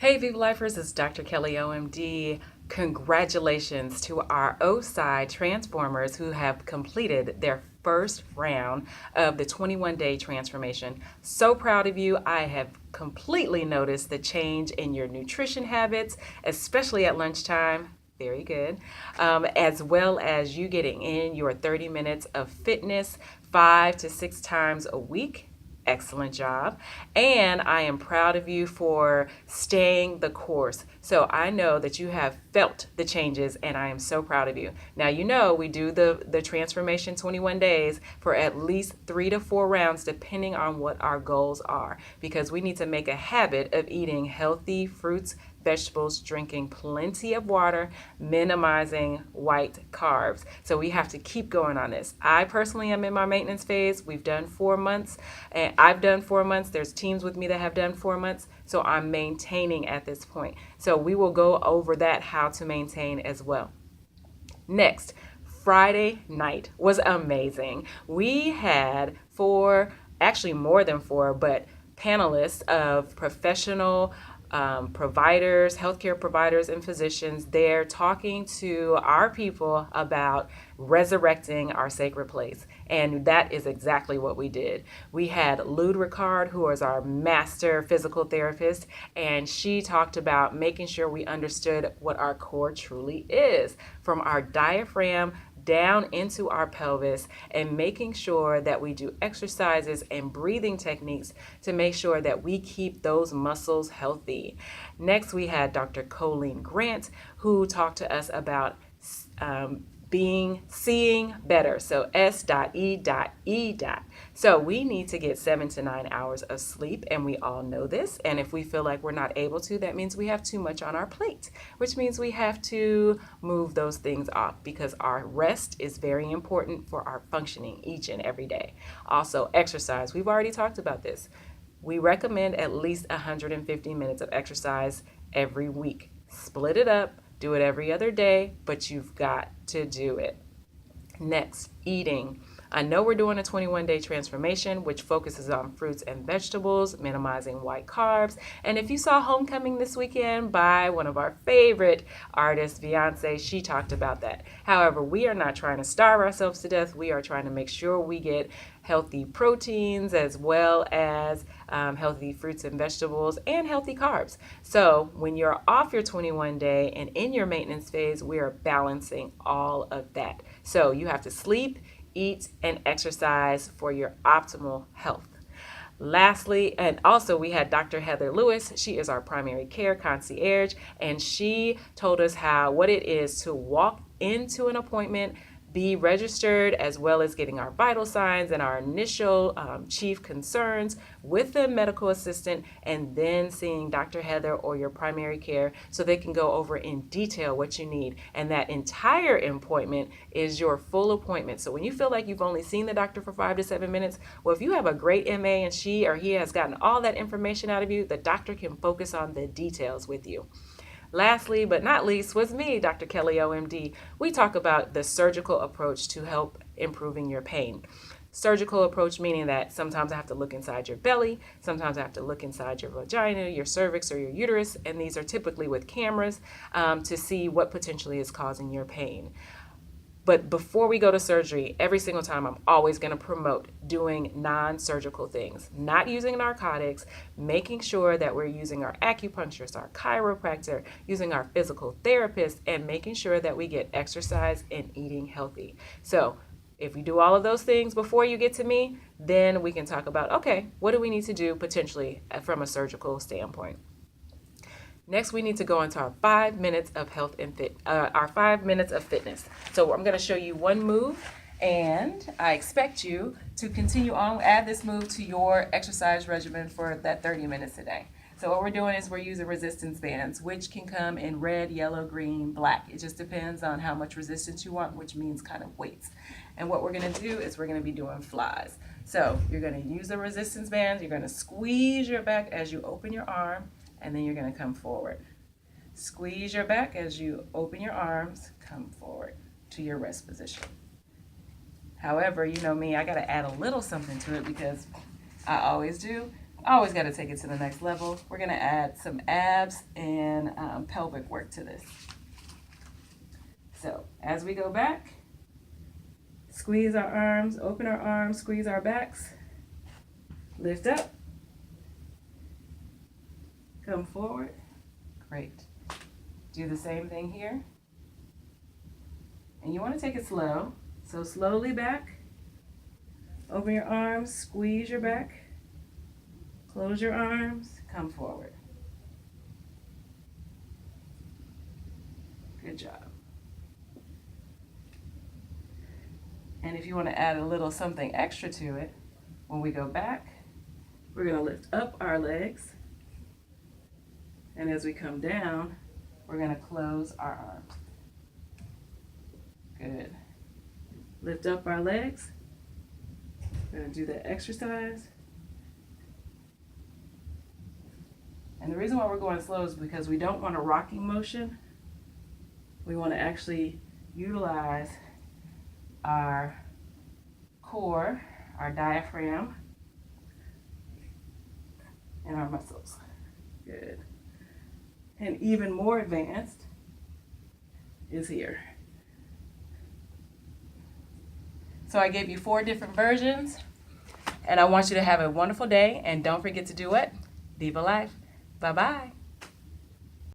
Hey, Viva Lifers, it's Dr. Kelly OMD. Congratulations to our OSI Transformers who have completed their first round of the 21-day transformation. So proud of you. I have completely noticed the change in your nutrition habits, especially at lunchtime. Very good. As well as you getting in your 30 minutes of fitness 5 to 6 times a week. Excellent job. And I am proud of you for staying the course. So I know that you have felt the changes and I am so proud of you. Now, you know, we do the transformation 21 days for at least 3 to 4 rounds, depending on what our goals are, because we need to make a habit of eating healthy fruits, vegetables, drinking plenty of water, minimizing white carbs. So we have to keep going on this. I personally am in my maintenance phase. We've done 4 months, and I've done 4 months. There's teams with me that have done 4 months. So I'm maintaining at this point. So we will go over that, how to maintain as well. Next, Friday night was amazing. We had four, actually more than four, but panelists of professional providers, healthcare providers, and physicians there talking to our people about resurrecting our sacred place. And that is exactly what we did. We had Lude Ricard, who is our master physical therapist, and she talked about making sure we understood what our core truly is, from our diaphragm down into our pelvis, and making sure that we do exercises and breathing techniques to make sure that we keep those muscles healthy. Next, we had Dr. Colleen Grant, who talked to us about seeing better. So S.E.E. So we need to get 7 to 9 hours of sleep, and we all know this. And if we feel like we're not able to, that means we have too much on our plate, which means we have to move those things off, because our rest is very important for our functioning each and every day. Also, exercise. We've already talked about this. We recommend at least 150 minutes of exercise every week. Split it up. Do it every other day, but you've got to do it. Next, eating. I know we're doing a 21-day transformation, which focuses on fruits and vegetables, minimizing white carbs. And if you saw Homecoming this weekend by one of our favorite artists, Beyonce, she talked about that. However, we are not trying to starve ourselves to death. We are trying to make sure we get healthy proteins as well as healthy fruits and vegetables and healthy carbs. So when you're off your 21-day and in your maintenance phase, we are balancing all of that. So you have to sleep, eat, and exercise for your optimal health. Lastly, and also we had Dr. Heather Lewis. She is our primary care concierge, and she told us what it is to walk into an appointment, be registered, as well as getting our vital signs and our initial chief concerns with the medical assistant, and then seeing Dr. Heather or your primary care so they can go over in detail what you need. And that entire appointment is your full appointment. So when you feel like you've only seen the doctor for 5 to 7 minutes, well, if you have a great MA and she or he has gotten all that information out of you, the doctor can focus on the details with you. Lastly, but not least, was me, Dr. Kelly OMD. We talk about the surgical approach to help improving your pain. Surgical approach meaning that sometimes I have to look inside your belly, sometimes I have to look inside your vagina, your cervix, or your uterus, and these are typically with cameras to see what potentially is causing your pain. But before we go to surgery, every single time I'm always going to promote doing non-surgical things, not using narcotics, making sure that we're using our acupuncturist, our chiropractor, using our physical therapist, and making sure that we get exercise and eating healthy. So if you do all of those things before you get to me, then we can talk about, okay, what do we need to do potentially from a surgical standpoint? Next, we need to go into our 5 minutes of our 5 minutes of fitness. So I'm going to show you one move, and I expect you to continue on, add this move to your exercise regimen for that 30 minutes a day. So what we're doing is we're using resistance bands, which can come in red, yellow, green, black. It just depends on how much resistance you want, which means kind of weights. And what we're going to do is we're going to be doing flies. So you're going to use the resistance bands. You're going to squeeze your back as you open your arm, and then you're going to come forward. Squeeze your back as you open your arms, come forward to your rest position. However, you know me, I got to add a little something to it because I always do. I always got to take it to the next level. We're going to add some abs and pelvic work to this. So as we go back, squeeze our arms, open our arms, squeeze our backs, lift up, come forward. Great. Do the same thing here. And you want to take it slow. So slowly back, open your arms, squeeze your back, close your arms, come forward. Good job. And if you want to add a little something extra to it, when we go back, we're going to lift up our legs. And as we come down, we're going to close our arms. Good. Lift up our legs. We're going to do that exercise. And the reason why we're going slow is because we don't want a rocking motion. We want to actually utilize our core, our diaphragm, and our muscles. Good. And even more advanced is here. So I gave you 4 different versions, and I want you to have a wonderful day, and don't forget to do what? Viva Life. Bye-bye.